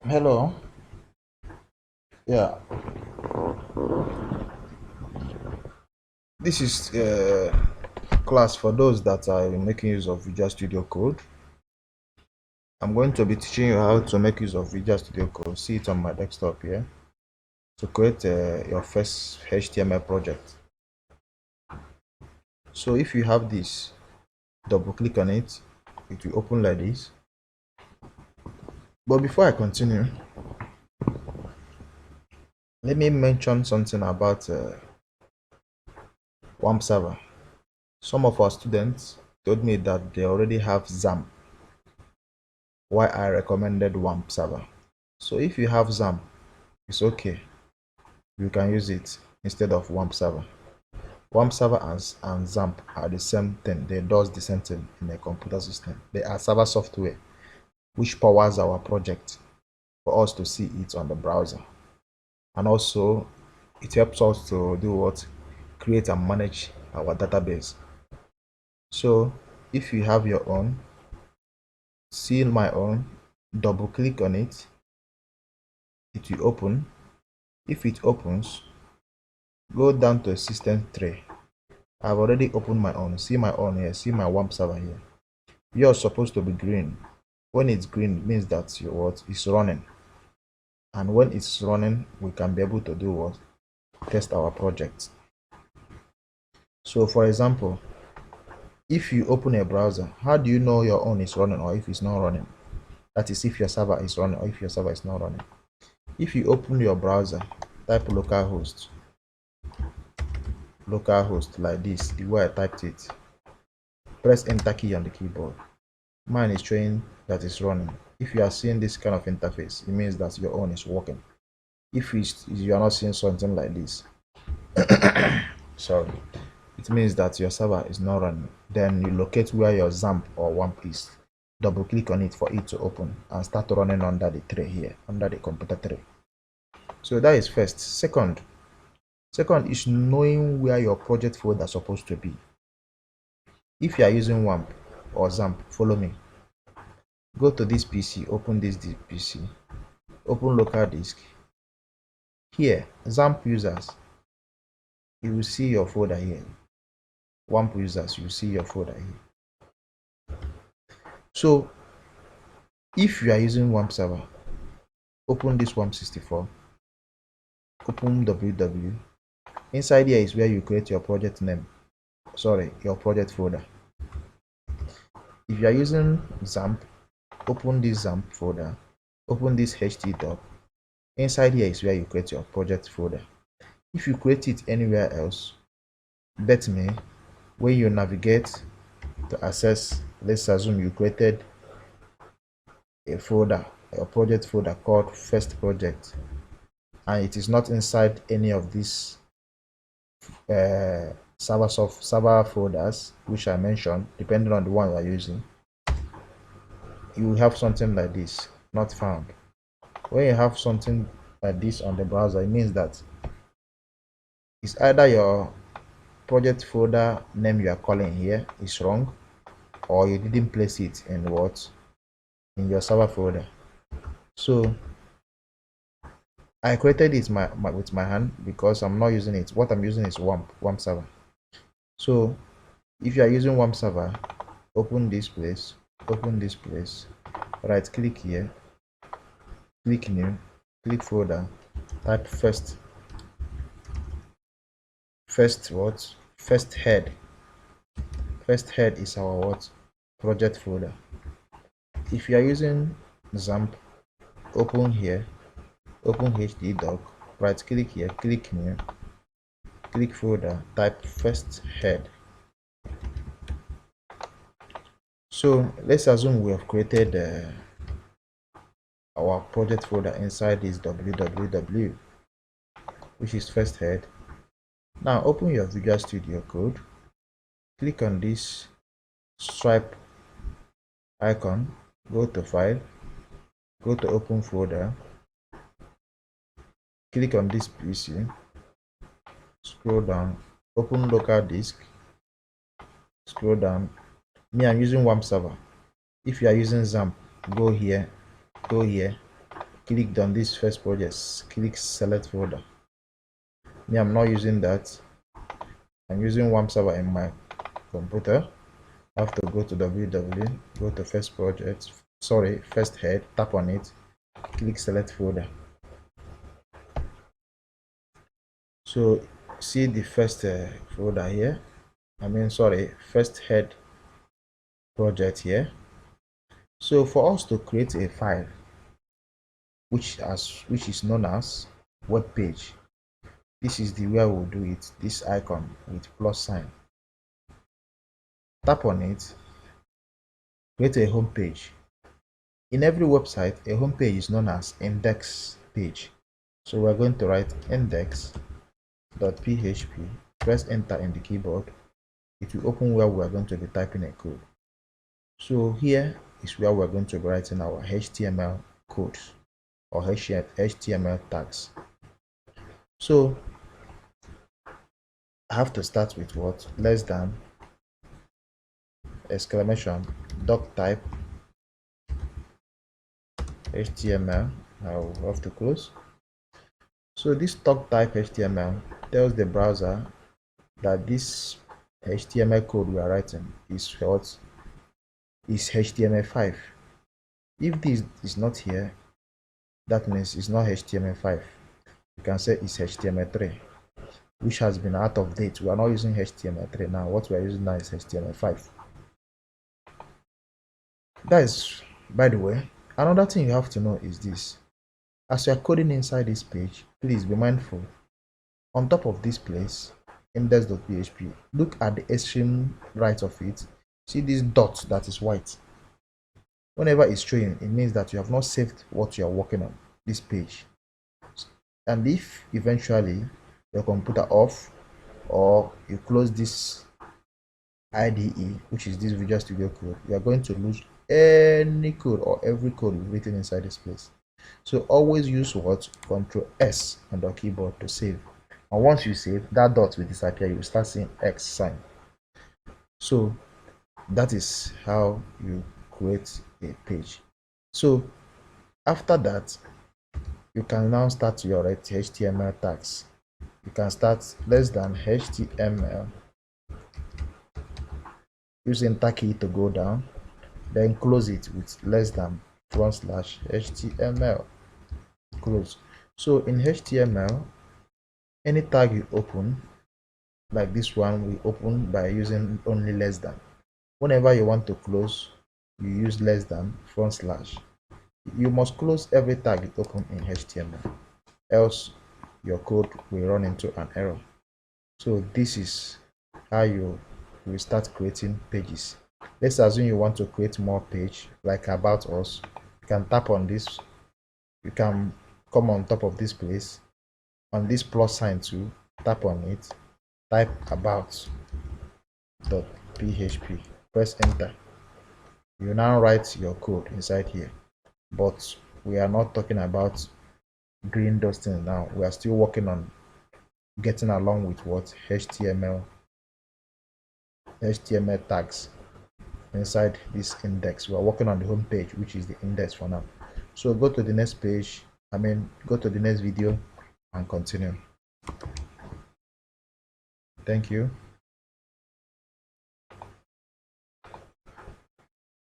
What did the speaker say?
Hello. Yeah, this is class for those that are making use of Visual Studio Code. I'm going to be teaching you how to make use of Visual Studio Code. See it on my desktop here to create your first HTML project. So if you have this, double click on it. It will open like this. But before I continue, let me mention something about WAMP server. Some of our students told me that they already have XAMPP, why I recommended WAMP server. So if you have XAMPP, it's okay. You can use it instead of WAMP server. WAMP server and XAMPP are the same thing. They do the same thing in a computer system. They are server software which powers our project for us to see it on the browser. And also, it helps us to do what? Create and manage our database. So, if you have your own, see my own, double click on it. It will open. If it opens, go down to system tray. I've already opened my own. See my own here. See my WAMP server here. Yours supposed to be green. When it's green, it means that your what is running. And when it's running, we can be able to do what? Test our project. So for example, if you open a browser, how do you know your own is running or if it's not running? That is if your server is running or if your server is not running. If you open your browser, type localhost like this, the way I typed it. Press enter key on the keyboard. Mine is showing that it's running. If you are seeing this kind of interface, it means that your own is working. If you are not seeing something like this, sorry, it means that your server is not running. Then you locate where your XAMPP or WAMP is. Double click on it for it to open and start running under the tray here, under the computer tray. So that is first. Second is knowing where your project folder is supposed to be. If you are using WAMP or XAMPP, follow me. Go to this PC, open this PC, open local disk. Here, XAMPP users, you will see your folder here. WAMP users, you will see your folder here. So, if you are using WAMP server, open this WAMP64, open www. Inside here is where you create your project name. Sorry, your project folder. If you are using XAMPP, open this XAMPP folder, open this htdoc. Inside here is where you create your project folder. If you create it anywhere else, bet me, when you navigate to access, let's assume you created a folder, a project folder called first project, and it is not inside any of these server folders which I mentioned, depending on the one you are using, you will have something like this, not found. When you have something like this on the browser, it means that it's either your project folder name you are calling here is wrong, or you didn't place it in in your server folder. So I created it with my hand because I'm not using it. What I'm using is WAMP server. So if you are using WAMP server, open this place, right click here, click new, click folder, type first head. First head is our project folder. If you are using XAMPP, open here, open htdoc, right click here, click new, click folder, type first head. So let's assume we have created our project folder inside this www, which is first head. Now open your Visual Studio Code, click on this stripe icon, go to file, go to open folder, click on this PC, scroll down, open local disk, scroll down. Me, I'm using WAMP server. If you are using XAMPP, go here, clicked on this first project, click select folder. Me, I'm not using that. I'm using WAMP server in my computer. I have to go to www, go to first project, first head, tap on it, click select folder. So see the first folder here, first head project here. So for us to create a file which is known as web page, this is the way we'll do it. This icon with plus sign, tap on it, create a home page. In every website, a home page is known as index page. So we're going to write index.php, press enter in the keyboard. It will open where we're going to be typing a code. So here is where we're going to be writing our HTML codes or HTML tags. So I have to start with what? Less than, exclamation, doc type HTML. I'll have to close. So this doc type HTML tells the browser that this HTML code we are writing is what? Is HTML5. If this is not here, that means it's not HTML5. You can say it's HTML3, which has been out of date. We are not using HTML3 now. What we are using now is HTML5. That is, by the way, another thing you have to know is this. As you are coding inside this page, please be mindful. On top of this place, index.php, look at the extreme right of it. See this dot that is white. Whenever it's showing, it means that you have not saved what you are working on, this page. And if eventually your computer off or you close this IDE, which is this Visual Studio Code, you are going to lose any code or every code you've written inside this place. So always use what? Ctrl S on the keyboard to save. And once you save, that dot will disappear. You will start seeing X sign. So that is how you create a page. So after that, you can now start your HTML tags. You can start less than HTML using tag key to go down, then close it with less than /HTML. Close. So in HTML, any tag you open, like this one, we open by using only less than. Whenever you want to close, you use less than /. You must close every tag you open in HTML, else your code will run into an error. So this is how you will start creating pages. Let's assume you want to create more page, like about us. You can tap on this. You can come on top of this place, on this plus sign too, tap on it, type about.php, press enter. You now write your code inside here, but we are not talking about doing those things now. We are still working on getting along with what? HTML tags inside this index. We are working on the home page, which is the index for now. So go to the next page, go to the next video and continue. Thank you.